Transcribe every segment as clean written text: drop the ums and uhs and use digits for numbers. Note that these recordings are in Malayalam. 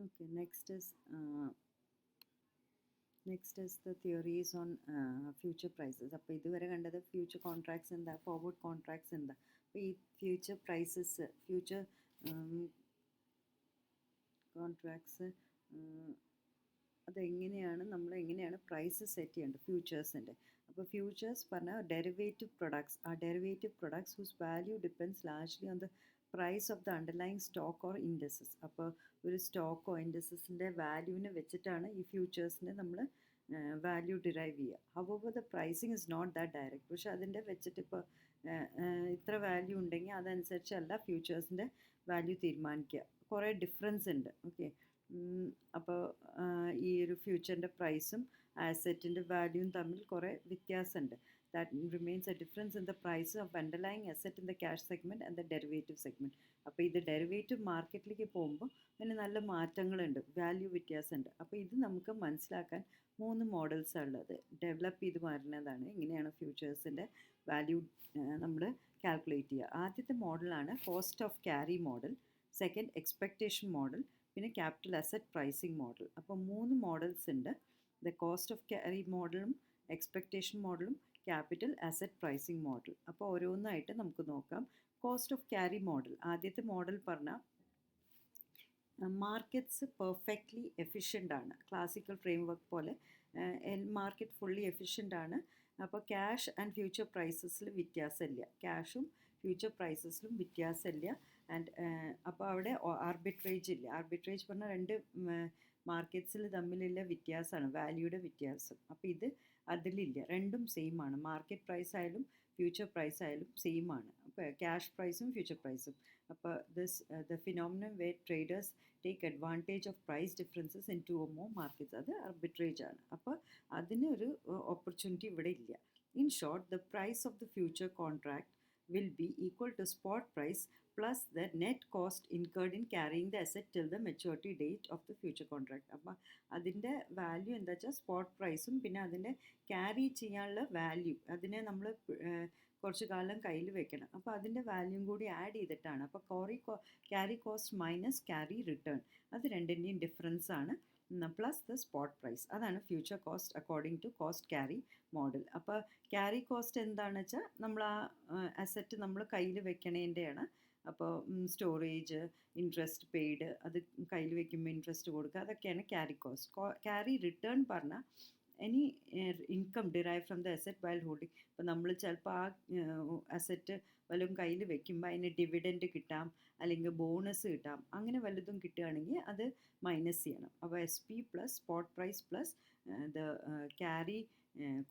Okay, next is the theories on future prices. അപ്പോൾ ഇതുവരെ കണ്ടത് ഫ്യൂച്ചർ കോൺട്രാക്ട്സ് എന്താ, ഫോർവേഡ് കോൺട്രാക്ട്സ് എന്താ. അപ്പോൾ ഈ ഫ്യൂച്ചർ പ്രൈസസ്, ഫ്യൂച്ചർ കോൺട്രാക്ട്സ് അതെങ്ങനെയാണ് നമ്മൾ എങ്ങനെയാണ് പ്രൈസ് സെറ്റ് ചെയ്യേണ്ടത് ഫ്യൂച്ചേഴ്സിൻ്റെ. അപ്പോൾ ഫ്യൂച്ചേഴ്സ് പറഞ്ഞാൽ ഡെറിവേറ്റീവ് പ്രൊഡക്ട്സ്, ആ derivative products whose value depends largely on the price of the underlying stock or indices. അപ്പോൾ ഒരു സ്റ്റോക്കോ ഇൻഡസസിൻ്റെ വാല്യൂവിനെ വെച്ചിട്ടാണ് ഈ ഫ്യൂച്ചേഴ്സിനെ നമ്മൾ വാല്യൂ ഡിറൈവ് ചെയ്യുക. However the pricing is not that direct. പക്ഷേ അതിൻ്റെ വെച്ചിട്ട് ഇപ്പോൾ ഇത്ര വാല്യൂ ഉണ്ടെങ്കിൽ അതനുസരിച്ചല്ല ഫ്യൂച്ചേഴ്സിൻ്റെ വാല്യൂ തീരുമാനിക്കുക. കുറേ ഡിഫറൻസ് ഉണ്ട്. ഓക്കെ, അപ്പോൾ ഈ ഒരു ഫ്യൂച്ചറിൻ്റെ പ്രൈസും ആസെറ്റിൻ്റെ വാല്യൂവും തമ്മിൽ കുറേ വ്യത്യാസമുണ്ട്. That remains a difference in the price of underlying asset in the cash segment and the derivative segment. അപ്പോൾ ഇത് ഡെറിവേറ്റീവ് മാർക്കറ്റിലേക്ക് പോകുമ്പോൾ അതിന് നല്ല മാറ്റങ്ങളുണ്ട്, വാല്യൂ വ്യത്യാസമുണ്ട്. അപ്പോൾ ഇത് നമുക്ക് മനസ്സിലാക്കാൻ 3 മോഡൽസാണ് ഉള്ളത്. ഡെവലപ്പ് ചെയ്ത് വരുന്നതാണ് എങ്ങനെയാണ് ഫ്യൂച്ചേഴ്സിൻ്റെ വാല്യൂ നമ്മൾ കാൽക്കുലേറ്റ് ചെയ്യുക. ആദ്യത്തെ മോഡലാണ് cost of carry model, second expectation model, പിന്നെ ക്യാപിറ്റൽ അസറ്റ് പ്രൈസിങ് മോഡൽ. അപ്പോൾ 3 മോഡൽസ് ഉണ്ട്. ദ കോസ്റ്റ് ഓഫ് ക്യാരി മോഡലും എക്സ്പെക്റ്റേഷൻ മോഡലും ക്യാപിറ്റൽ അസറ്റ് പ്രൈസിങ് മോഡൽ. അപ്പോൾ ഓരോന്നായിട്ട് നമുക്ക് നോക്കാം. കോസ്റ്റ് ഓഫ് ക്യാരി മോഡൽ, ആദ്യത്തെ മോഡൽ പറഞ്ഞാൽ മാർക്കറ്റ്സ് പെർഫെക്റ്റ്ലി എഫിഷ്യൻ്റ് ആണ്. ക്ലാസിക്കൽ ഫ്രെയിം വർക്ക് പോലെ മാർക്കറ്റ് ഫുള്ളി എഫിഷ്യൻ്റ് ആണ്. അപ്പോൾ ക്യാഷ് ആൻഡ് ഫ്യൂച്ചർ പ്രൈസസിൽ വ്യത്യാസമില്ല, ക്യാഷും ഫ്യൂച്ചർ പ്രൈസസിലും വ്യത്യാസമില്ല. ആൻഡ് അപ്പോൾ അവിടെ ആർബിട്രേജ് ഇല്ല. ആർബിട്രേജ് പറഞ്ഞാൽ രണ്ട് മാർക്കറ്റ്സിൽ തമ്മിലുള്ള വ്യത്യാസമാണ്, വാല്യൂയുടെ വ്യത്യാസം. അപ്പോൾ ഇത് അതിലില്ല, രണ്ടും സെയിം ആണ്. മാർക്കറ്റ് പ്രൈസ് ആയാലും ഫ്യൂച്ചർ പ്രൈസ് ആയാലും സെയിം ആണ്. അപ്പോൾ ക്യാഷ് പ്രൈസും ഫ്യൂച്ചർ പ്രൈസും. അപ്പോൾ the phenomenon way traders take advantage of price differences in 2 or more മാർക്കറ്റ്സ്, അത് ആർബിട്രേജ് ആണ്. അപ്പോൾ അതിനൊരു ഓപ്പർച്യൂണിറ്റി ഇവിടെ ഇല്ല. In short, the price of the future contract will be equal to spot price plus the net cost incurred in carrying the asset till the maturity date of the future contract. അപ്പോൾ അതിൻ്റെ വാല്യൂ എന്താ വെച്ചാൽ സ്പോട്ട് പ്രൈസും പിന്നെ അതിൻ്റെ ക്യാരി ചെയ്യാനുള്ള വാല്യൂ, അതിനെ നമ്മൾ കുറച്ച് കാലം കയ്യിൽ വെക്കണം. അപ്പോൾ അതിൻ്റെ വാല്യൂം കൂടി ആഡ് ചെയ്തിട്ടാണ്. അപ്പോൾ carry cost minus carry return, അത് രണ്ടിൻ്റെയും ഡിഫറൻസ് ആണ്. പ്ലസ് ദ സ്പോട്ട് പ്രൈസ്, അതാണ് future cost according to cost carry model. അപ്പോൾ ക്യാരി കോസ്റ്റ് എന്താണെന്ന് വെച്ചാൽ നമ്മൾ ആ അസറ്റ് നമ്മൾ കയ്യിൽ വെക്കണേൻ്റെയാണ്. അപ്പോൾ സ്റ്റോറേജ്, ഇൻട്രസ്റ്റ് പെയ്ഡ്, അത് കയ്യിൽ വെക്കുമ്പോൾ ഇൻട്രസ്റ്റ് കൊടുക്കുക, അതൊക്കെയാണ് ക്യാരി കോസ്റ്റ്. ക്യാരി റിട്ടേൺ പറഞ്ഞാൽ any income derive from the asset while holding. ഇപ്പോൾ നമ്മൾ ചിലപ്പോൾ ആ അസറ്റ് വല്ലതും കയ്യിൽ വെക്കുമ്പോൾ അതിന് ഡിവിഡൻഡ് കിട്ടാം, അല്ലെങ്കിൽ ബോണസ് കിട്ടാം, അങ്ങനെ വല്ലതും കിട്ടുകയാണെങ്കിൽ അത് മൈനസ് ചെയ്യണം. അപ്പോൾ S P plus spot price plus the carry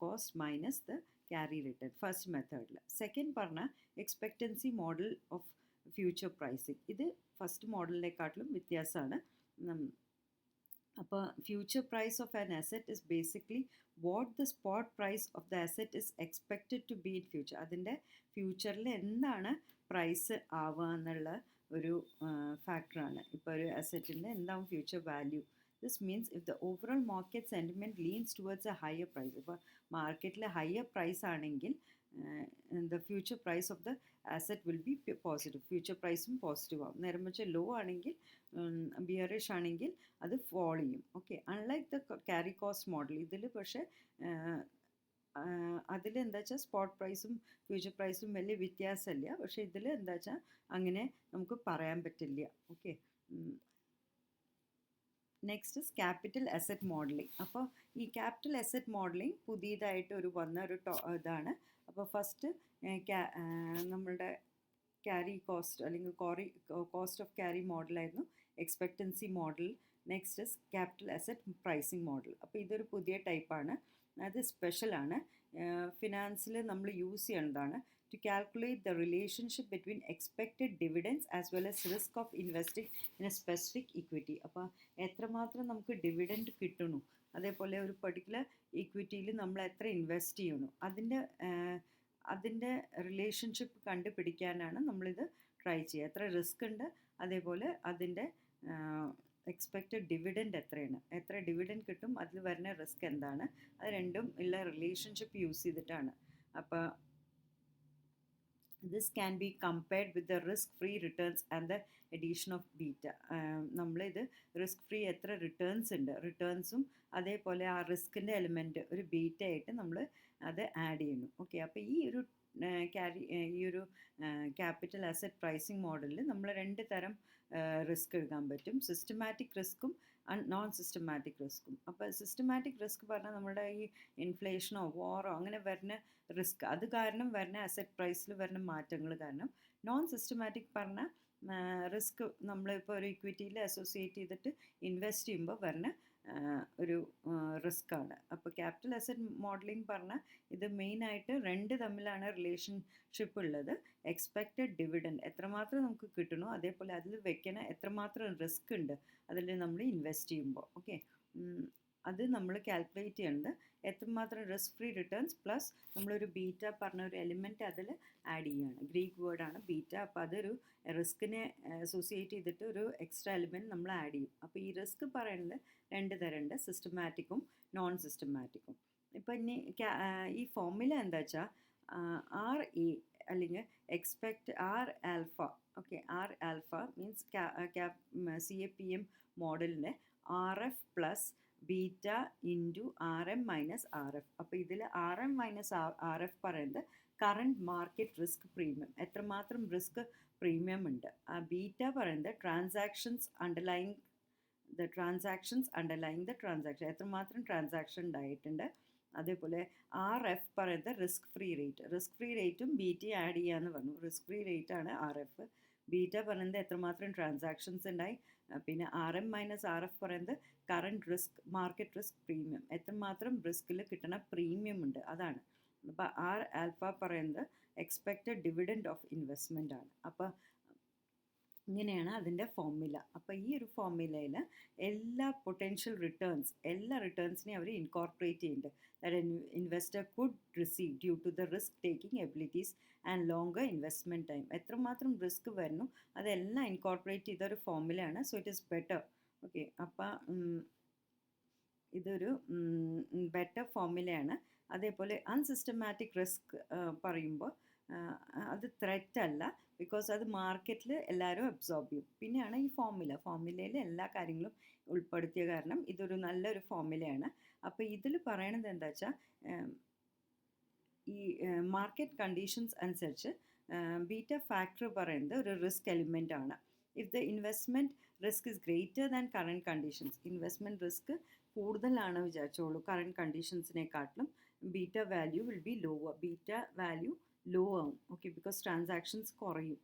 cost minus the carry return, first മെത്തേഡിൽ. സെക്കൻഡ് പറഞ്ഞാൽ expectancy model of future pricing. ഇത് ഫസ്റ്റ് മോഡലിനെക്കാട്ടിലും വ്യത്യാസമാണ്. അപ്പോൾ future price of an asset is basically what the spot price of the asset is expected to be in future. അതിൻ്റെ ഫ്യൂച്ചറിൽ എന്താണ് പ്രൈസ് ആവുക എന്നുള്ള ഒരു ഫാക്ടറാണ്. ഇപ്പോൾ ഒരു അസറ്റിൻ്റെ എന്താവും future value. This means if the overall market sentiment leans towards a higher price. ഇപ്പോൾ മാർക്കറ്റിൽ ഹയർ പ്രൈസ് ആണെങ്കിൽ the future price of the asset will be positive, future പ്രൈസും പോസിറ്റീവ് ആവും. നേരെ മറിച്ച് ലോ ആണെങ്കിൽ, ബിയറിഷ് ആണെങ്കിൽ അത് ഫോൾ ചെയ്യും. Okay, unlike the carry cost model, ഇതിൽ പക്ഷേ അതിലെന്താ വെച്ചാൽ സ്പോട്ട് പ്രൈസും ഫ്യൂച്ചർ പ്രൈസും വലിയ വ്യത്യാസമില്ല. പക്ഷേ ഇതിൽ എന്താ വെച്ചാൽ അങ്ങനെ നമുക്ക് പറയാൻ പറ്റില്ല. Okay, next is capital asset modelling. അപ്പോൾ ഈ ക്യാപിറ്റൽ അസറ്റ് മോഡലിംഗ് പുതിയതായിട്ട് വന്ന ഒരു ഇതാണ്. അപ്പോൾ ഫസ്റ്റ് നമ്മളുടെ ക്യാരി കോസ്റ്റ് അല്ലെങ്കിൽ കോസ്റ്റ് ഓഫ് ക്യാരി മോഡലായിരുന്നു expectancy model. Next is capital asset pricing model. അപ്പോൾ ഇതൊരു പുതിയ ടൈപ്പാണ്, അത് സ്പെഷ്യലാണ്. ഫിനാൻസിൽ നമ്മൾ യൂസ് ചെയ്യേണ്ടതാണ് to calculate the relationship between expected dividends as well as risk of investing in a specific equity. അപ്പോൾ എത്രമാത്രം നമുക്ക് ഡിവിഡൻഡ് കിട്ടണു, അതേപോലെ ഒരു പർട്ടിക്കുലർ ഇക്വിറ്റിയിൽ നമ്മൾ എത്ര ഇൻവെസ്റ്റ് ചെയ്യണു, അതിൻ്റെ റിലേഷൻഷിപ്പ് കണ്ടുപിടിക്കാനാണ് നമ്മളിത് ട്രൈ ചെയ്യുക. എത്ര റിസ്ക് ഉണ്ട്, അതേപോലെ അതിൻ്റെ എക്സ്പെക്റ്റഡ് ഡിവിഡൻഡ് എത്രയാണ്, എത്ര ഡിവിഡൻഡ് കിട്ടും, അതിൽ വരുന്ന റിസ്ക് എന്താണ്, അത് രണ്ടും ഉള്ള റിലേഷൻഷിപ്പ് യൂസ് ചെയ്തിട്ടാണ്. അപ്പോൾ This can be compared with the risk-free returns and the addition of beta. നമ്മളിത് റിസ്ക് ഫ്രീ എത്ര റിട്ടേൺസ് ഉണ്ട്, റിട്ടേൺസും അതേപോലെ ആ റിസ്കിൻ്റെ എലിമെൻറ്റ് ഒരു ബീറ്റ ആയിട്ട് നമ്മൾ അത് ആഡ് ചെയ്യുന്നു. ഓക്കെ, അപ്പോൾ ഈ ഒരു ഈ ഒരു ക്യാപിറ്റൽ അസറ്റ് പ്രൈസിങ് മോഡലിൽ നമ്മൾ രണ്ട് തരം റിസ്ക് എടുക്കാൻ പറ്റും, സിസ്റ്റമാറ്റിക് റിസ്ക്കും നോൺ സിസ്റ്റമാറ്റിക് റിസ്ക്കും. അപ്പോൾ സിസ്റ്റമാറ്റിക് റിസ്ക് പറഞ്ഞാൽ നമ്മുടെ ഈ ഇൻഫ്ലേഷനോ വാറോ അങ്ങനെ വരുന്ന റിസ്ക്, അത് കാരണം വരുന്ന അസറ്റ് പ്രൈസിൽ വരുന്ന മാറ്റങ്ങൾ കാരണം. നോൺ സിസ്റ്റമാറ്റിക് പറഞ്ഞാൽ റിസ്ക് നമ്മളിപ്പോൾ ഒരു ഇക്വിറ്റിയിൽ അസോസിയേറ്റ് ചെയ്തിട്ട് ഇൻവെസ്റ്റ് ചെയ്യുമ്പോൾ വരുന്ന ഒരു റിസ്ക്കാണ്. അപ്പോൾ ക്യാപിറ്റൽ അസറ്റ് മോഡലിംഗ് പറഞ്ഞാൽ ഇത് മെയിനായിട്ട് രണ്ട് തമ്മിലാണ് റിലേഷൻഷിപ്പ് ഉള്ളത്. എക്സ്പെക്റ്റഡ് ഡിവിഡൻഡ് എത്രമാത്രം നമുക്ക് കിട്ടണോ, അതേപോലെ അതിൽ വെക്കണ എത്രമാത്രം റിസ്ക് ഉണ്ട് അതിൽ നമ്മൾ ഇൻവെസ്റ്റ് ചെയ്യുമ്പോൾ. ഓക്കെ, അത് നമ്മൾ കാൽക്കുലേറ്റ് ചെയ്യുന്നത് എത്രമാത്രം റിസ്ക് ഫ്രീ റിട്ടേൺസ് പ്ലസ് നമ്മളൊരു ബീറ്റ പറഞ്ഞ ഒരു എലിമെൻറ്റ് അതിൽ ആഡ് ചെയ്യുകയാണ്. ഗ്രീക്ക് വേർഡാണ് ബീറ്റ. അപ്പോൾ അതൊരു റിസ്കിനെ അസോസിയേറ്റ് ചെയ്തിട്ട് ഒരു എക്സ്ട്രാ എലിമെൻറ്റ് നമ്മൾ ആഡ് ചെയ്യും. അപ്പോൾ ഈ റിസ്ക് പറയുന്നത് രണ്ട് തരമുണ്ട്, സിസ്റ്റമാറ്റിക്കും നോൺ സിസ്റ്റമാറ്റിക്കും. ഇപ്പം ഇനി ഈ ഫോർമുല എന്താ വെച്ചാൽ ആർ എ അല്ലെങ്കിൽ expect R alpha. Okay, R alpha means CAPM മോഡലിൻ്റെ RF plus beta into RM minus RF. അപ്പോൾ ഇതിൽ RM മൈനസ് RF പറയുന്നത് കറണ്ട് മാർക്കറ്റ് റിസ്ക് പ്രീമിയം, എത്രമാത്രം റിസ്ക് പ്രീമിയം ഉണ്ട്. ആ ബീറ്റ പറയുന്നത് ട്രാൻസാക്ഷൻസ് അണ്ടർലൈങ് ദ ട്രാൻസാക്ഷൻ, എത്രമാത്രം ട്രാൻസാക്ഷൻ ഉണ്ടായിട്ടുണ്ട്. അതേപോലെ RF പറയുന്നത് റിസ്ക് ഫ്രീ റേറ്റും ബീറ്റ ആഡ് ചെയ്യാന്ന് പറഞ്ഞു. റിസ്ക് ഫ്രീ റേറ്റ് ആണ് RF. ബീറ്റ പറയുന്നത് എത്രമാത്രം ട്രാൻസാക്ഷൻസ് ഉണ്ടായി. പിന്നെ RM മൈനസ് RF പറയുന്നത് current risk market risk premium, എത്രമാത്രം റിസ്കിൽ കിട്ടുന്ന പ്രീമിയം ഉണ്ട്, അതാണ്. അപ്പോൾ ആർ ആൽഫ പറയുന്നത് എക്സ്പെക്റ്റഡ് ഡിവിഡൻഡ് ഓഫ് ഇൻവെസ്റ്റ്മെൻ്റ് ആണ്. അപ്പോൾ ഇങ്ങനെയാണ് അതിൻ്റെ ഫോർമുല. അപ്പോൾ ഈ ഒരു ഫോർമുലയിൽ എല്ലാ പൊട്ടൻഷ്യൽ റിട്ടേൺസ്, എല്ലാ റിട്ടേൺസിനെയും അവർ ഇൻകോർപ്പറേറ്റ് ചെയ്യുന്നുണ്ട്. That investor could receive due to the risk taking abilities and longer investment time. എത്രമാത്രം റിസ്ക് വരുന്നു അതെല്ലാം ഇൻകോർപ്പറേറ്റ് ചെയ്ത ഒരു ഫോർമുലയാണ്. So it is better. Okay, അപ്പോൾ ഇതൊരു ബെറ്റർ ഫോർമുലയാണ്. അതേപോലെ അൺസിസ്റ്റമാറ്റിക് റിസ്ക് പറയുമ്പോൾ അത് ത്രെറ്റ് അല്ല, ബിക്കോസ് അത് മാർക്കറ്റിൽ എല്ലാവരും അബ്സോർബ് ചെയ്യും. പിന്നെയാണ് ഈ ഫോർമുലയിൽ എല്ലാ കാര്യങ്ങളും ഉൾപ്പെടുത്തിയ കാരണം ഇതൊരു നല്ലൊരു ഫോർമുലയാണ്. അപ്പോൾ ഇതിൽ പറയണത് എന്താ വെച്ചാൽ ഈ മാർക്കറ്റ് കണ്ടീഷൻസ് അനുസരിച്ച് ബീറ്റ ഫാക്ടർ പറയുന്നത് ഒരു റിസ്ക് എലിമെൻ്റ് ആണ്. If the investment risk is greater than current conditions, investment risk കൂടുതലാണ് വിചാരിച്ചോളൂ കറണ്ട് കണ്ടീഷൻസിനെക്കാട്ടിലും, beta value will be lower. Beta value low ആവും. ഓക്കെ, ബിക്കോസ് ട്രാൻസാക്ഷൻസ് കുറയും.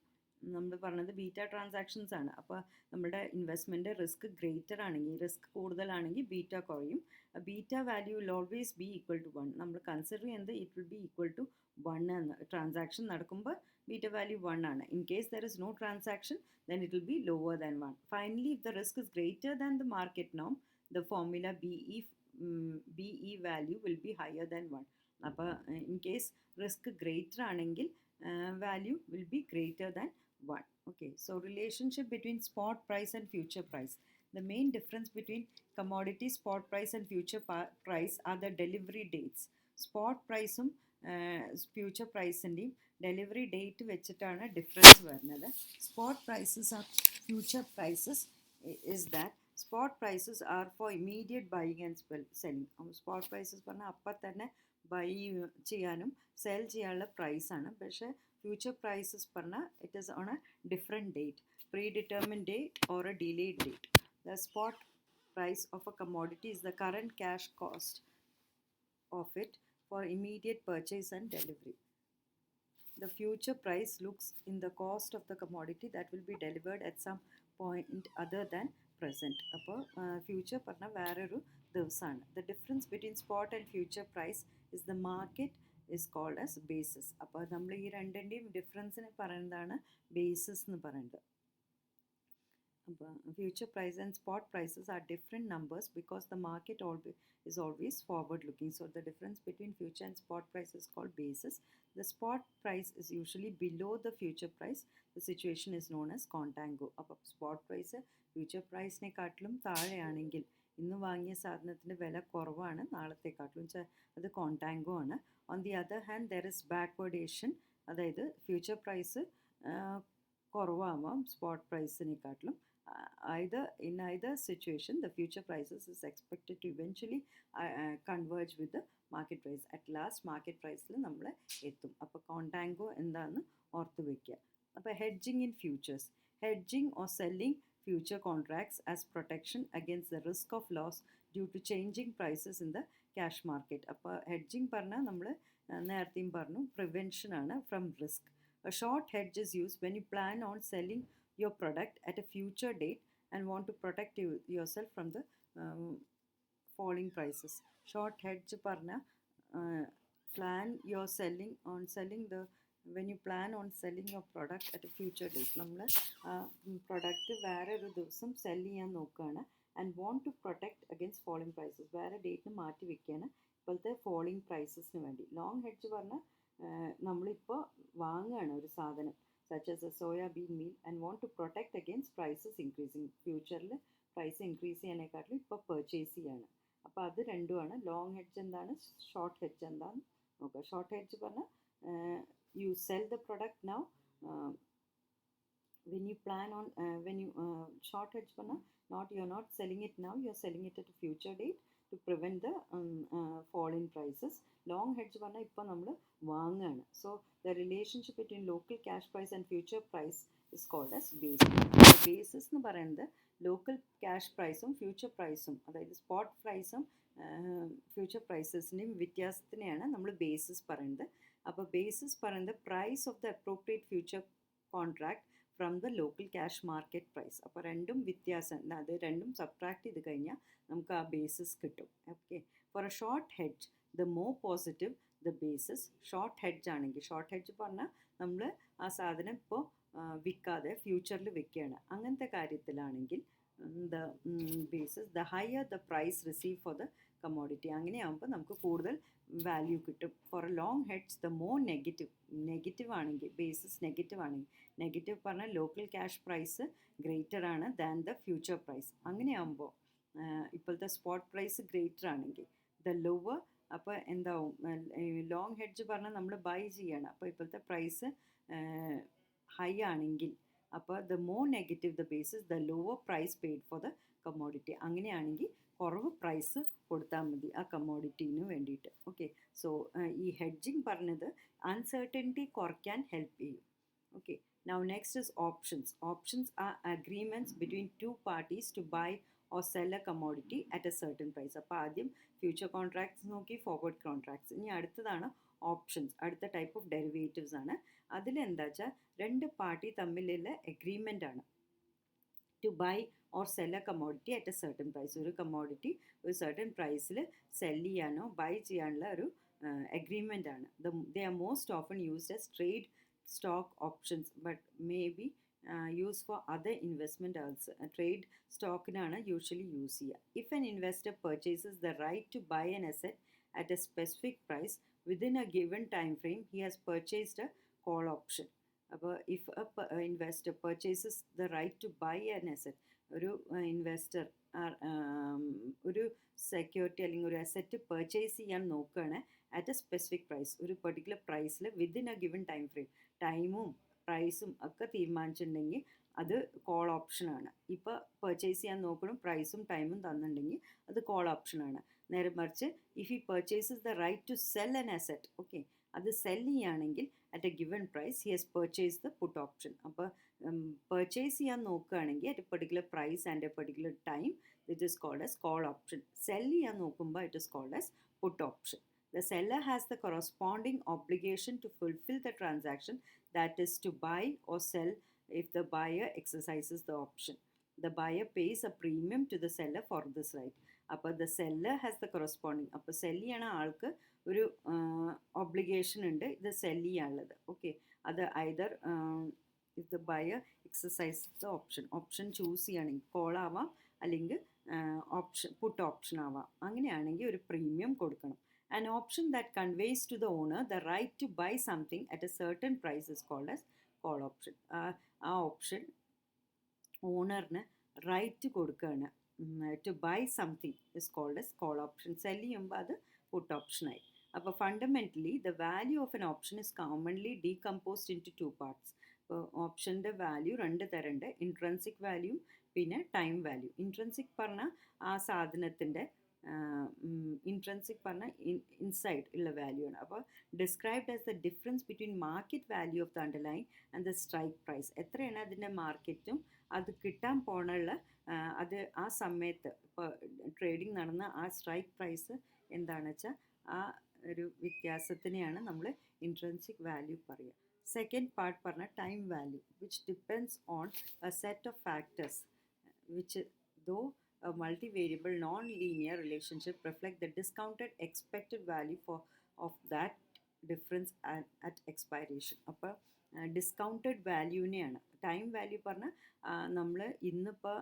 നമ്മൾ പറഞ്ഞത് ബീറ്റ ട്രാൻസാക്ഷൻസ് ആണ്. അപ്പോൾ നമ്മുടെ ഇൻവെസ്റ്റ്മെൻറ്റ് റിസ്ക് ഗ്രേറ്റർ ആണെങ്കിൽ, റിസ്ക് കൂടുതലാണെങ്കിൽ ബീറ്റ കുറയും. Beta value will always be equal to 1. നമ്മൾ കൺസിഡർ ചെയ്യുന്നത് it will be equal to 1 എന്ന്. ട്രാൻസാക്ഷൻ നടക്കുമ്പോൾ ബീറ്റ വാല്യൂ 1 ആണ്. In case there is no transaction then it will be lower than 1. Finally, if the risk is greater than the market norm, the formula BE value will be higher than 1. അപ്പോൾ ഇൻ കേസ് റിസ്ക് ഗ്രേറ്റർ ആണെങ്കിൽ value will be greater than 1. Okay, so relationship between spot price and future price. The main difference between commodity spot price and future price are the delivery dates. Spot priceും ഫ്യൂച്ചർ പ്രൈസിൻ്റെയും ഡെലിവറി ഡേറ്റ് വെച്ചിട്ടാണ് ഡിഫറൻസ് വരുന്നത്. Spot prices are future prices is that spot prices are for immediate buying and selling. Spot prices പറഞ്ഞാൽ അപ്പം തന്നെ ബൈ ചെയ്യാനും സെൽ ചെയ്യാനുള്ള പ്രൈസാണ്. പക്ഷേ ഫ്യൂച്ചർ പ്രൈസസ് പറഞ്ഞാൽ it is on a different date, predetermined date or a delayed date. The spot price of a commodity is the current cash cost of it for immediate purchase and delivery. The future price looks in the cost of the commodity that will be delivered at some point other than present. അപ്പോൾ ഫ്യൂച്ചർ പറഞ്ഞാൽ വേറൊരു ദിവസമാണ്. The difference between spot and future price is the market is called as basis. അപ്പോൾ നമ്മൾ ഈ രണ്ടിൻ്റെയും ഡിഫറൻസിനെ പറയുന്നതാണ് ബേസിസ് എന്ന് പറയുന്നത്. Future price and spot prices are different numbers because the market is always forward looking. So the difference between future and spot price is called basis. The spot price is usually below the future price. The situation is known as contango. അപ്പോൾ spot price future price നെക്കാട്ടിലും താഴെയാണെങ്കിൽ, ഇന്ന് വാങ്ങിയ സാധനത്തിൻ്റെ വില കുറവാണ് നാളത്തെക്കാട്ടിലും, അത് കോണ്ടാങ്കോ ആണ്. On the other hand, there is backwardation അതായത് ഫ്യൂച്ചർ പ്രൈസ് കുറവാവാം സ്പോട്ട് പ്രൈസിനെക്കാട്ടിലും. In either situation, the future prices is expected to eventually converge with the market price. At last, market priceൽ നമ്മൾ എത്തും. അപ്പോൾ കോണ്ടാങ്കോ എന്താണെന്ന് ഓർത്ത് വയ്ക്കുക. അപ്പോൾ hedging in futures. Hedging or selling future contracts as protection against the risk of loss due to changing prices in the cash market. അപ്പോൾ ഹെഡ്ജിങ് പറഞ്ഞാൽ നമ്മൾ നേരത്തെയും പറഞ്ഞു പ്രിവെൻഷൻ ആണ് from risk. A short hedge is used when you plan on selling your product at a future date and want to protect yourself from the falling prices. Short hedge പറഞ്ഞാൽ plan your when you plan on selling your product at a future date. നമ്മൾ പ്രൊഡക്റ്റ് വേറെ ഒരു ദിവസം സെൽ ചെയ്യാൻ നോക്കുകയാണ് and want to protect against falling prices. വേറെ ഡേറ്റിന് മാറ്റി വെക്കുകയാണ് ഇപ്പോഴത്തെ ഫോളിങ് പ്രൈസസിന് വേണ്ടി. ലോങ് ഹെഡ്ജ് പറഞ്ഞാൽ നമ്മളിപ്പോൾ വാങ്ങുകയാണ് ഒരു സാധനം such as a soybean meal and want to protect against prices increasing. ഫ്യൂച്ചറിൽ പ്രൈസ് ഇൻക്രീസ് ചെയ്യാനേക്കാട്ടിലും ഇപ്പോൾ പർച്ചേസ് ചെയ്യാണ്. അപ്പോൾ അത് രണ്ടുമാണ്. ലോങ് ഹെഡ്ജ് എന്താണ്, ഷോർട്ട് ഹെഡ്ജ് എന്താണെന്ന് നോക്കുക. ഷോർട്ട് ഹെഡ്ജ് പറഞ്ഞാൽ you sell the product now when you plan on short hedge panna you're not selling it now, you're selling it at a future date to prevent the fall in prices. Long hedge panna ipo nammal vaangana. So the relationship between local cash price and future price is called as basis. The basis nu parayunnathu local cash price um future price um adayithu spot price um future prices nim vyatyasathинeyana nammal basis parayunnathu. അപ്പോൾ ബേസിസ് പറയുന്നത് price of the appropriate future contract from the local cash market price. അപ്പോൾ രണ്ടും വ്യത്യാസം, അത് രണ്ടും സബ്ട്രാക്ട് ചെയ്ത് കഴിഞ്ഞാൽ നമുക്ക് ആ ബേസിസ് കിട്ടും. Okay. For a short hedge the more positive the basis. Short hedge ആണെങ്കിൽ, ഷോർട്ട് ഹെഡ്ജ് പറഞ്ഞാൽ നമ്മൾ ആ സാധനം ഇപ്പോൾ വിൽക്കാതെ ഫ്യൂച്ചറിൽ വിൽക്കുകയാണ്, അങ്ങനത്തെ കാര്യത്തിലാണെങ്കിൽ the basis the higher the price receive for the commodity. അങ്ങനെയാകുമ്പോൾ നമുക്ക് കൂടുതൽ വാല്യൂ കിട്ടും. For a long hedge the more negative ആണെങ്കിൽ, ബേസിസ് നെഗറ്റീവ് ആണെങ്കിൽ, നെഗറ്റീവ് പറഞ്ഞാൽ ലോക്കൽ ക്യാഷ് പ്രൈസ് ഗ്രേറ്റർ ആണ് ദാൻ ദ ഫ്യൂച്ചർ പ്രൈസ്. അങ്ങനെയാകുമ്പോൾ ഇപ്പോഴത്തെ സ്പോട്ട് പ്രൈസ് ഗ്രേറ്റർ ആണെങ്കിൽ ദ ലോവർ, അപ്പോൾ എന്താവും, ലോങ് ഹെഡ്ജ് പറഞ്ഞാൽ നമ്മൾ ബൈ ചെയ്യണം. അപ്പോൾ ഇപ്പോഴത്തെ പ്രൈസ് ഹൈ ആണെങ്കിൽ അപ്പോൾ the more negative the basis the lower price paid for the commodity. അങ്ങനെയാണെങ്കിൽ കുറവ് പ്രൈസ് കൊടുത്താൽ മതി ആ കമ്മോഡിറ്റീന് വേണ്ടിയിട്ട്. ഓക്കെ. സോ ഈ ഹെഡ്ജിങ് പറഞ്ഞത് അൺസർട്ടനിറ്റി കുറയ്ക്കാൻ ഹെൽപ്പ് ചെയ്യും. Okay. Now next is options. Options are agreements between two parties to buy or sell a commodity at a certain price. അപ്പോൾ ആദ്യം ഫ്യൂച്ചർ കോൺട്രാക്ട്സ് നോക്കി, ഫോർവേഡ് കോൺട്രാക്ട്സ്. ഇനി അടുത്തതാണ് ഓപ്ഷൻസ്. അടുത്ത ടൈപ്പ് ഓഫ് ഡെറിവേറ്റീവ്സ് ആണ്. അതിലെന്താ വെച്ചാൽ രണ്ട് പാർട്ടി തമ്മിലുള്ള എഗ്രീമെൻ്റ് ആണ് to buy or sell a commodity at a certain price. ഒരു കമ്മോഡിറ്റി ഒരു സർട്ടൻ പ്രൈസിൽ സെൽ ചെയ്യാനോ ബൈ ചെയ്യാനുള്ള ഒരു എഗ്രീമെൻ്റ് ആണ്. They are most often used as trade stock options but may be use for other investment also. Trade സ്റ്റോക്കിനാണ് യൂഷ്വലി യൂസ് ചെയ്യുക. If an investor purchases the right to buy an asset at a specific price within a given time frame he has purchased A call option. അപ്പോൾ if a investor purchases the right to buy an asset, ഒരു ഇൻവെസ്റ്റർ ഒരു സെക്യൂരിറ്റി അല്ലെങ്കിൽ ഒരു അസെറ്റ് പർച്ചേസ് ചെയ്യാൻ നോക്കുകയാണ് അറ്റ് എ സ്പെസിഫിക് പ്രൈസ്, ഒരു പെർട്ടിക്കുലർ പ്രൈസിൽ within a given time frame, ടൈമും പ്രൈസും ഒക്കെ തീരുമാനിച്ചിട്ടുണ്ടെങ്കിൽ അത് കോൾ ഓപ്ഷനാണ്. ഇപ്പോൾ പർച്ചേസ് ചെയ്യാൻ നോക്കണം, പ്രൈസും ടൈമും തന്നിട്ടുണ്ടെങ്കിൽ അത് കോൾ ഓപ്ഷനാണ്. നേരെ മറിച്ച് if he purchases the right to sell an asset, okay, അത് സെൽ ചെയ്യുകയാണെങ്കിൽ at a given price he has purchase the put option. അപ്പോൾ പർച്ചേസ് ചെയ്യാൻ നോക്കുകയാണെങ്കിൽ at a particular price and a particular time it is called as call option. Sell ചെയ്യാൻ നോക്കുമ്പോൾ it is called as put option. The seller has the corresponding obligation to fulfill the transaction, that is to buy or sell if the buyer exercises the option. The buyer pays a premium to the seller for this right. അപ്പോൾ the seller has the corresponding, അപ്പോൾ സെല് ചെയ്യണ ആൾക്ക് ഒരു ഒബ്ലിഗേഷൻ ഉണ്ട് ഇത് സെല് ചെയ്യാനുള്ളത്. ഓക്കെ. അത് either if the buyer exercise the option choose ചെയ്യുകയാണെങ്കിൽ കോൾ ആവാം, അല്ലെങ്കിൽ ഓപ്ഷൻ പുട്ട് ഓപ്ഷൻ ആവാം. അങ്ങനെയാണെങ്കിൽ ഒരു പ്രീമിയം കൊടുക്കണം. An option that conveys to the owner the right to buy something at a certain price is called as call option. ആ ഓപ്ഷൻ ഓണറിന് റൈറ്റ് കൊടുക്കുകയാണ് to buy something is called as call option. Sell ചെയ്യുമ്പോൾ അത് പുട്ട് ഓപ്ഷനായി. അപ്പോൾ fundamentally the value of an option is commonly decomposed into two parts. ഇപ്പോൾ ഓപ്ഷൻ്റെ വാല്യൂ രണ്ട് തരമുണ്ട്, ഇൻട്രൻസിക് വാല്യൂയും പിന്നെ ടൈം വാല്യൂ. ഇൻട്രൻസിക് പറഞ്ഞാൽ ആ സാധനത്തിൻ്റെ ഇൻട്രൻസിക് പറഞ്ഞാൽ ഇൻസൈഡ് ഉള്ള വാല്യൂ ആണ്. അപ്പോൾ described as the difference between market value of the underlying and the strike price. എത്രയാണ് അതിൻ്റെ മാർക്കറ്റും അത് കിട്ടാൻ പോണുള്ള അത് ആ സമയത്ത് ഇപ്പോൾ ട്രേഡിംഗ് നടന്ന ആ സ്ട്രൈക്ക് പ്രൈസ് എന്താണെന്ന് വെച്ചാൽ ആ ഒരു വ്യത്യാസത്തിനെയാണ് നമ്മൾ ഇൻട്രൻസിക് വാല്യൂ പറയുക. സെക്കൻഡ് പാർട്ട് പറഞ്ഞാൽ time value, which depends on A set of factors which though a multivariable non-linear relationship reflect the discounted expected value of that difference at expiration. അപ്പോൾ ഡിസ്കൗണ്ടഡ് വാല്യൂവിനെയാണ് ടൈം വാല്യൂ പറഞ്ഞാൽ നമ്മൾ ഇന്നിപ്പോൾ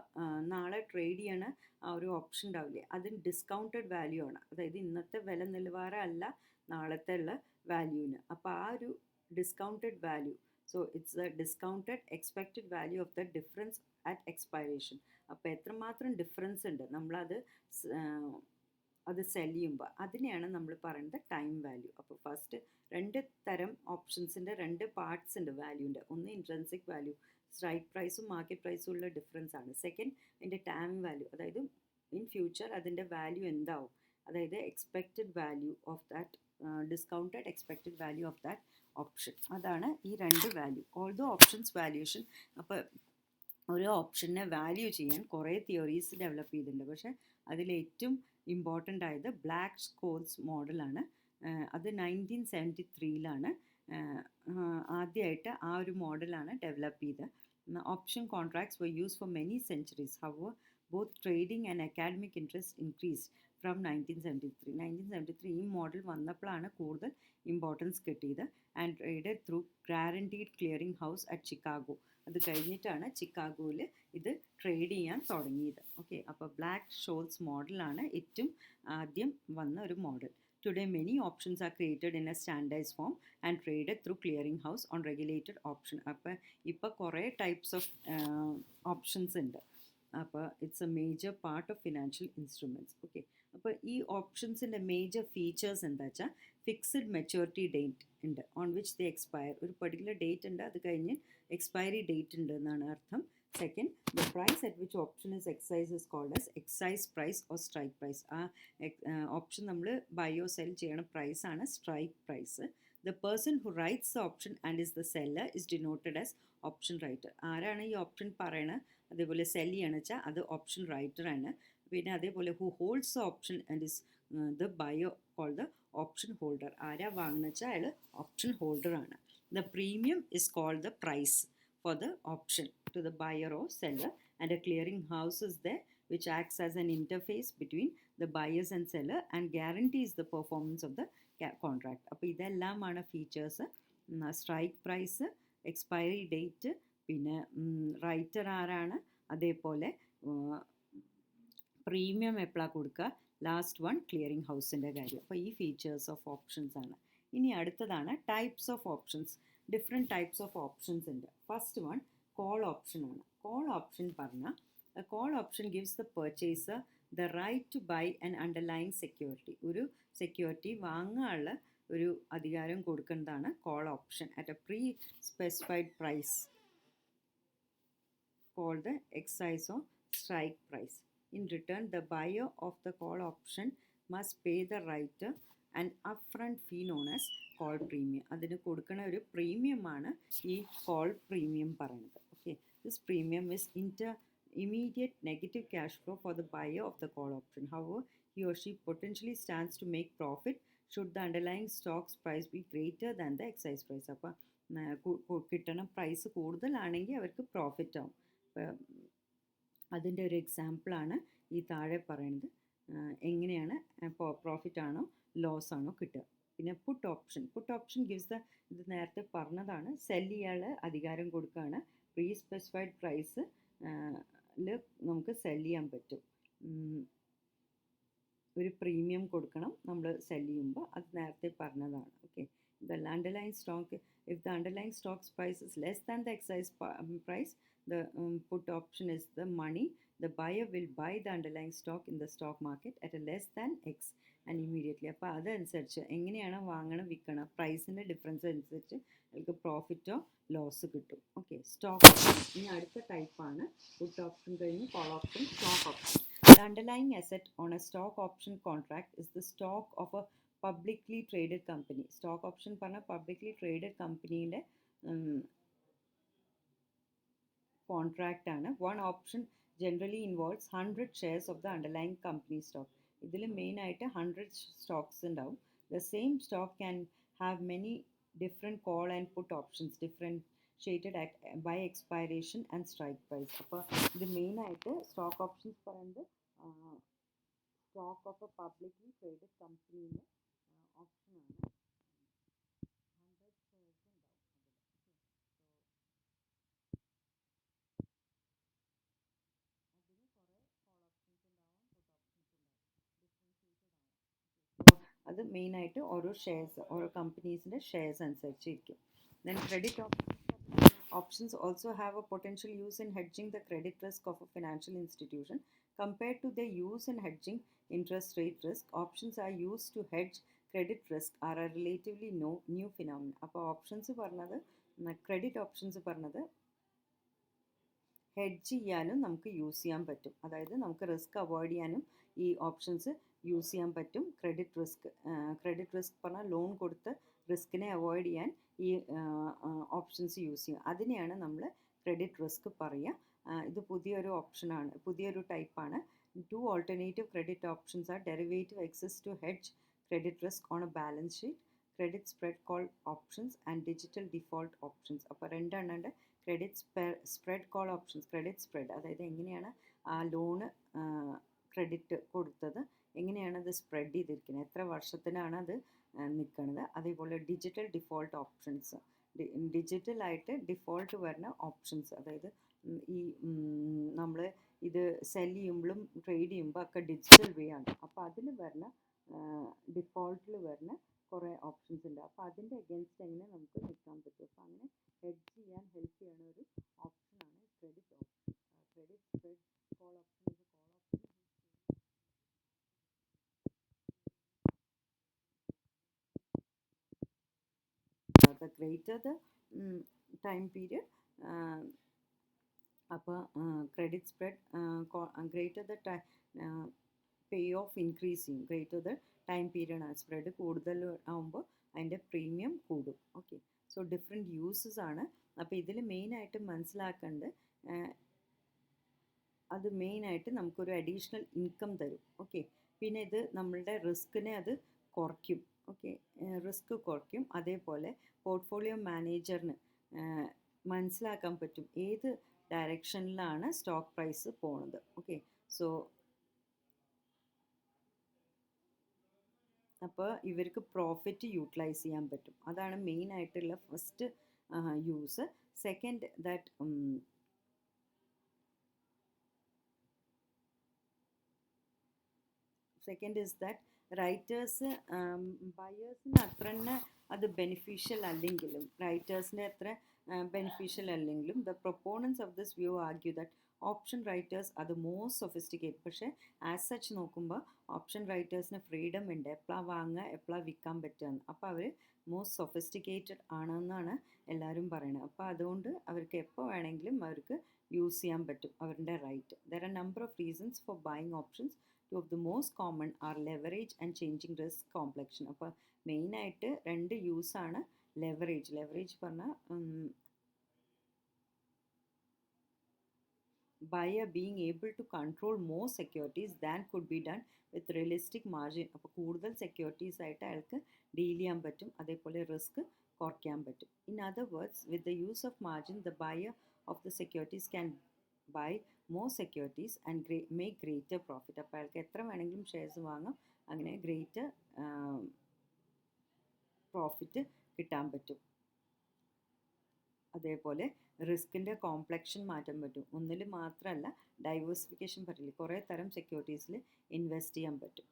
നാളെ ട്രേഡ് ചെയ്യണ ആ ഒരു ഓപ്ഷൻ ഉണ്ടാവില്ലേ, അതിന് ഡിസ്കൗണ്ടഡ് വാല്യൂ ആണ്. അതായത് ഇന്നത്തെ വില നിലവാരമല്ല നാളത്തെ ഉള്ള വാല്യൂവിന്. അപ്പോൾ ആ ഒരു discounted value, so it's the discounted expected value of the difference at expiration. അപ്പോൾ എത്രമാത്രം ഡിഫറൻസ് ഉണ്ട് നമ്മളത് അത് സെൽ ചെയ്യുമ്പോൾ അതിനെയാണ് നമ്മൾ പറയുന്നത് ടൈം വാല്യൂ. അപ്പോൾ ഫസ്റ്റ് രണ്ട് തരം ഓപ്ഷൻസിൻ്റെ രണ്ട് പാർട്സ് ഉണ്ട് വാല്യൂൻ്റെ. ഒന്ന് ഇൻട്രൻസിക് വാല്യൂ, സ്ട്രൈക്ക് പ്രൈസും മാർക്കറ്റ് പ്രൈസും ഉള്ള ഡിഫറൻസ് ആണ്. സെക്കൻഡ് അതിൻ്റെ ടൈം വാല്യൂ, അതായത് ഇൻ ഫ്യൂച്ചർ അതിൻ്റെ വാല്യൂ എന്താവും, അതായത് expected value of that discounted expected value of that option. അതാണ് ഈ രണ്ട് വാല്യൂ. ഓൾദോ ഓപ്ഷൻസ് വാല്യൂഷൻ, അപ്പോൾ ഒരു ഓപ്ഷനെ വാല്യൂ ചെയ്യാൻ കുറേ തിയറീസ് ഡെവലപ്പ് ചെയ്തിട്ടുണ്ട്. പക്ഷേ അതിലേറ്റവും ഇമ്പോർട്ടൻ്റ് ആയത് ബ്ലാക്ക് സ്കോർസ് മോഡലാണ്. അത് 1973 ആദ്യമായിട്ട് ആ ഒരു മോഡലാണ് ഡെവലപ്പ് ചെയ്തത്. Option contracts were used for many centuries. However, both trading and academic interest increased from 1973. 1973 ഈ മോഡൽ വന്നപ്പോഴാണ് കൂടുതൽ ഇമ്പോർട്ടൻസ് കിട്ടിയത്. And traded through guaranteed clearing house at Chicago. അത് കഴിഞ്ഞിട്ടാണ് ചിക്കാഗോയിൽ ഇത് ട്രേഡ് ചെയ്യാൻ തുടങ്ങിയത്. ഓക്കെ, അപ്പോൾ ബ്ലാക്ക് ഷോൾസ് മോഡലാണ് ഏറ്റവും ആദ്യം വന്ന ഒരു model. Today, many options are created in a standardized form and traded through clearing house on regulated option. അപ്പോൾ ഇപ്പോൾ കുറേ ടൈപ്സ് ഓഫ് ഓപ്ഷൻസ് ഉണ്ട്. അപ്പോൾ it's a major part of financial instruments. Okay, അപ്പോൾ ഈ ഓപ്ഷൻസിൻ്റെ മേജർ ഫീച്ചേഴ്സ് എന്താ വെച്ചാൽ ഫിക്സഡ് മെച്യൂരിറ്റി ഡേറ്റ് ഉണ്ട്, ഓൺ വിച്ച് ദേ എക്സ്പയർ. ഒരു പെർട്ടിക്കുലർ ഡേറ്റ് ഉണ്ട്, അത് കഴിഞ്ഞ് എക്സ്പയറി ഡേറ്റ് ഉണ്ട് എന്നാണ് അർത്ഥം. Second, the price at which option is exercise is called as exercise price or strike price. ആ ഓപ്ഷൻ നമ്മൾ ബയോ സെൽ ചെയ്യണ പ്രൈസാണ് strike price. The person who writes the option and is the seller is denoted as option writer. ആരാണ് ഈ ഓപ്ഷൻ പറയണത് അതേപോലെ സെൽ ചെയ്യണമെന്ന് വെച്ചാൽ അത് ഓപ്ഷൻ റൈറ്ററാണ്. പിന്നെ അതേപോലെ who holds the option and is the buyer called the option holder. ആരാ വാങ്ങുന്ന വെച്ചാൽ അയാൾ ഓപ്ഷൻ ഹോൾഡറാണ്. The premium is called the price for the option to the buyer or seller, and a clearing house is there which acts as an interface between the buyers and seller and guarantees the performance of the contract. അപ്പോൾ ഇതെല്ലാമാണ് features. Strike price, expiry date, പിന്നെ റൈറ്റർ ആരാണ്, അതേപോലെ പ്രീമിയം എപ്പോഴാണ് കൊടുക്കുക, ലാസ്റ്റ് വൺ ക്ലിയറിംഗ് ഹൗസിൻ്റെ കാര്യം. അപ്പോൾ ഈ ഫീച്ചേഴ്സ് ഓഫ് ഓപ്ഷൻസ് ആണ്. ഇനി അടുത്തതാണ് types of options. Different types of options ഉണ്ട്. ഫസ്റ്റ് വൺ കോൾ ഓപ്ഷൻ ആണ്. കോൾ ഓപ്ഷൻ പറഞ്ഞാൽ call option gives the purchaser the right to buy an underlying security. ഒരു സെക്യൂരിറ്റി വാങ്ങാനുള്ള ഒരു അധികാരം കൊടുക്കുന്നതാണ് call option at a pre specified price called the exercise or strike price. In return the buyer of the call option must pay the writer and upfront fee known as call premium. അതിന് കൊടുക്കുന്ന ഒരു പ്രീമിയമാണ് ഈ കോൾ പ്രീമിയം പറയുന്നത്. Okay, this premium is immediate negative cash flow for the buyer of the call option. However, he or she potentially stands to make profit should the underlying stock's price be greater than the excise price. അപ്പോൾ കിട്ടണ പ്രൈസ് കൂടുതലാണെങ്കിൽ അവർക്ക് പ്രോഫിറ്റ് ആവും. അതിൻ്റെ ഒരു എക്സാമ്പിളാണ് ഈ താഴെ പറയുന്നത്. എങ്ങനെയാണ് പ്രോഫിറ്റ് ആണോ ലോസ് ആണോ കിട്ടുക. പിന്നെ puttu option. Puttu option gives the, ഇത് നേരത്തെ പറഞ്ഞതാണ്, സെൽ ചെയ്യാനുള്ള അധികാരം കൊടുക്കുകയാണ്. പ്രീ സ്പെസിഫൈഡ് പ്രൈസ് നമുക്ക് സെൽ ചെയ്യാൻ പറ്റും. ഒരു പ്രീമിയം കൊടുക്കണം നമ്മൾ സെൽ ചെയ്യുമ്പോൾ, അത് നേരത്തെ പറഞ്ഞതാണ്. Okay, the underlying stock, if the underlying stock's price is less than the excise price, the put option is the money the buyer will buy the underlying stock in the stock market at a less than X and immediately. അപ്പോൾ അതനുസരിച്ച് എങ്ങനെയാണ് വാങ്ങണം വിൽക്കണം പ്രൈസിൻ്റെ ഡിഫറൻസ് അനുസരിച്ച് നമുക്ക് പ്രോഫിറ്റോ ലോസ് കിട്ടും. Okay, stock option. ഇനി അടുത്ത ടൈപ്പാണ് പുട്ട് ഓപ്ഷൻ കഴിഞ്ഞ് call option, stock option. The underlying asset on a stock option contract is the stock of a publicly traded company. Stock option പറഞ്ഞാൽ publicly traded companyയുടെ contract ആണ്. One option generally involves 100 shares of the underlying company stock. ഇതിൽ മെയിൻ ആയിട്ട് 100 സ്റ്റോക്സ് ഉണ്ടാവും. The same stock can have many different call and put options, differentiated by expiration and strike price. അപ്പോൾ ഇത് മെയിൻ ആയിട്ട് സ്റ്റോക്ക് ഓപ്ഷൻസ് പറയുന്നത് stock of A publicly traded കമ്പനിയുടെ ഓപ്ഷനാണ്. 100 shares ഉണ്ടാവും അതിൽ. അതിന് കുറേ കോൾ ഓപ്ഷൻസ് ഉണ്ടാവും, പുട്ട് ഓപ്ഷൻസ് ഉണ്ടാവും, ഡിഫറൻഷ്യേറ്റഡ് ആവും. അത് മെയിനായിട്ട് ഓരോ ഷെയർസ്, ഓരോ കമ്പനീസിൻ്റെ ഷെയർസ് അനുസരിച്ചിരിക്കും. Then credit options also have a potential use in hedging the credit risk of a financial institution. Compared to their use in hedging interest rate risk, options are used to hedge credit risk are a relatively new phenomenon. അപ്പോൾ ഓപ്ഷൻസ് പറഞ്ഞത്, ക്രെഡിറ്റ് ഓപ്ഷൻസ് പറഞ്ഞത് ഹെഡ്ജ് ചെയ്യാനും നമുക്ക് യൂസ് ചെയ്യാൻ പറ്റും. അതായത് നമുക്ക് റിസ്ക് അവോയ്ഡ് ചെയ്യാനും ഈ ഓപ്ഷൻസ് യൂസ് ചെയ്യാൻ പറ്റും. ക്രെഡിറ്റ് റിസ്ക് പറഞ്ഞാൽ ലോൺ കൊടുത്ത് റിസ്കിനെ അവോയ്ഡ് ചെയ്യാൻ ഈ ഓപ്ഷൻസ് യൂസ് ചെയ്യും. അതിനെയാണ് നമ്മൾ ക്രെഡിറ്റ് റിസ്ക് പറയുക. ഇത് പുതിയൊരു ഓപ്ഷനാണ്, പുതിയൊരു ടൈപ്പാണ്. 2 alternative credit options are derivative exist to hedge credit risk on a balance sheet: credit spread call options and digital default options. അപ്പോൾ രണ്ടെണ്ണമുണ്ട്. Credit spread call options. Credit spread അതായത് എങ്ങനെയാണ് ആ ലോണ് ക്രെഡിറ്റ് കൊടുത്തത്, എങ്ങനെയാണ് അത് സ്പ്രെഡ് ചെയ്തിരിക്കുന്നത്, എത്ര വർഷത്തിനാണ് അത് നിൽക്കുന്നത്. അതേപോലെ ഡിജിറ്റൽ ഡിഫോൾട്ട് ഓപ്ഷൻസ്, ഡിജിറ്റലായിട്ട് ഡിഫോൾട്ട് വരുന്ന ഓപ്ഷൻസ്. അതായത് ഈ നമ്മൾ ഇത് സെൽ ചെയ്യുമ്പോഴും ട്രേഡ് ചെയ്യുമ്പോൾ ഒക്കെ ഡിജിറ്റൽ വേ ആണ്. അപ്പോൾ അതിൽ വരുന്ന ഡിഫോൾട്ടിൽ വരുന്ന കുറേ ഓപ്ഷൻസ് ഉണ്ട്. അപ്പോൾ അതിൻ്റെ അഗേൻസ്റ്റ് എങ്ങനെ നമുക്ക് നിൽക്കാൻ പറ്റും. അപ്പോൾ അങ്ങനെ ഹെഡ്ജ് ചെയ്യാൻ ഹെൽപ്പ് ചെയ്യുന്ന ഒരു ഓപ്ഷനാണ് credit option. Credit spread call option is a call option. The greater the time period, അപ്പോൾ credit spread greater the pay of increase ചെയ്യും. ഗ്രേറ്റർ ദ ടൈം പീരിയഡ് ആണ്. സ്പ്രെഡ് കൂടുതൽ ആകുമ്പോൾ അതിൻ്റെ പ്രീമിയം കൂടും. ഓക്കെ, സോ ഡിഫറെൻറ്റ് യൂസസ് ആണ്. അപ്പോൾ ഇതിൽ മെയിനായിട്ട് മനസ്സിലാക്കേണ്ടത് അത് മെയിനായിട്ട് നമുക്കൊരു അഡീഷണൽ ഇൻകം തരും. ഓക്കെ, പിന്നെ ഇത് നമ്മളുടെ റിസ്കിനെ അത് കുറയ്ക്കും. ഓക്കെ, റിസ്ക് കുറയ്ക്കും. അതേപോലെ പോർട്ട്ഫോളിയോ മാനേജറിന് മനസ്സിലാക്കാൻ പറ്റും ഏത് ഡയറക്ഷനിലാണ് സ്റ്റോക്ക് പ്രൈസ് പോണത്. ഓക്കെ, സോ അപ്പോൾ ഇവർക്ക് പ്രോഫിറ്റ് യൂട്ടിലൈസ് ചെയ്യാൻ പറ്റും. അതാണ് മെയിൻ ആയിട്ടുള്ള first use. Second is that writers ബയേഴ്സിന് അത്ര തന്നെ അത് ബെനിഫിഷ്യൽ അല്ലെങ്കിലും, റൈറ്റേഴ്സിൻ്റെ അത്ര ബെനിഫിഷ്യൽ അല്ലെങ്കിലും the proponents of this view argue that option writers are the most sophisticated. പക്ഷേ ആസ് സച്ച് നോക്കുമ്പോൾ ഓപ്ഷൻ റൈറ്റേഴ്സിന് ഫ്രീഡം ഉണ്ട്, എപ്പോഴാണ് വാങ്ങുക എപ്പോഴാണ് വിൽക്കാൻ പറ്റുക. അപ്പോൾ അവർ മോസ്റ്റ് സൊഫിസ്റ്റിക്കേറ്റഡ് ആണെന്നാണ് എല്ലാവരും പറയുന്നത്. അപ്പോൾ അതുകൊണ്ട് അവർക്ക് എപ്പോൾ വേണമെങ്കിലും അവർക്ക് യൂസ് ചെയ്യാൻ പറ്റും അവരുടെ right. There are number of reasons for buying options. Two of the most common are leverage and changing risk complexion. അപ്പോൾ മെയിനായിട്ട് രണ്ട് യൂസാണ്. ലെവറേജ് പറഞ്ഞാൽ buyer being able to control more securities than could be done with realistic margin. അപ്പോൾ കൂടുതൽ സെക്യൂരിറ്റീസ് ആയിട്ട് അയാൾക്ക് ഡീൽ ചെയ്യാൻ പറ്റും, അതേപോലെ റിസ്ക് കുറയ്ക്കാൻ പറ്റും. In other words, with the use of margin the buyer of the securities can buy more securities and make greater profit. അപ്പോൾ അയാൾക്ക് എത്ര വേണമെങ്കിലും ഷെയർസ് വാങ്ങാം, അങ്ങനെ ഗ്രേറ്റർ പ്രോഫിറ്റ് കിട്ടാൻ പറ്റും. അതേപോലെ റിസ്കിൻ്റെ കോംപ്ലക്ഷൻ മാറ്റാൻ പറ്റും. ഒന്നിൽ മാത്രമല്ല, ഡൈവേഴ്സിഫിക്കേഷൻ പറ്റില്ല, കുറേ തരം സെക്യൂരിറ്റീസിൽ ഇൻവെസ്റ്റ് ചെയ്യാൻ പറ്റും.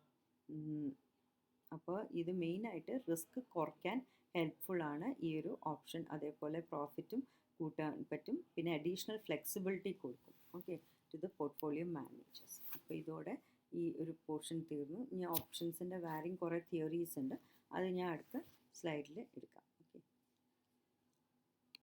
അപ്പോൾ ഇത് മെയിനായിട്ട് റിസ്ക് കുറയ്ക്കാൻ ഹെൽപ്ഫുള്ളാണ് ഈ ഒരു ഓപ്ഷൻ. അതേപോലെ പ്രോഫിറ്റും കൂട്ടാൻ പറ്റും, പിന്നെ അഡീഷണൽ ഫ്ലെക്സിബിലിറ്റി കൊടുക്കും. Okay, to the portfolio managers. അപ്പോൾ ഇതോടെ ഈ ഒരു പോർഷൻ തീർന്നു. ഇനി ഓപ്ഷൻസിൻ്റെ വേറെയും കുറേ തിയറീസ് ഉണ്ട്, അത് ഞാൻ അടുത്ത സ്ലൈഡിൽ എടുക്കാം.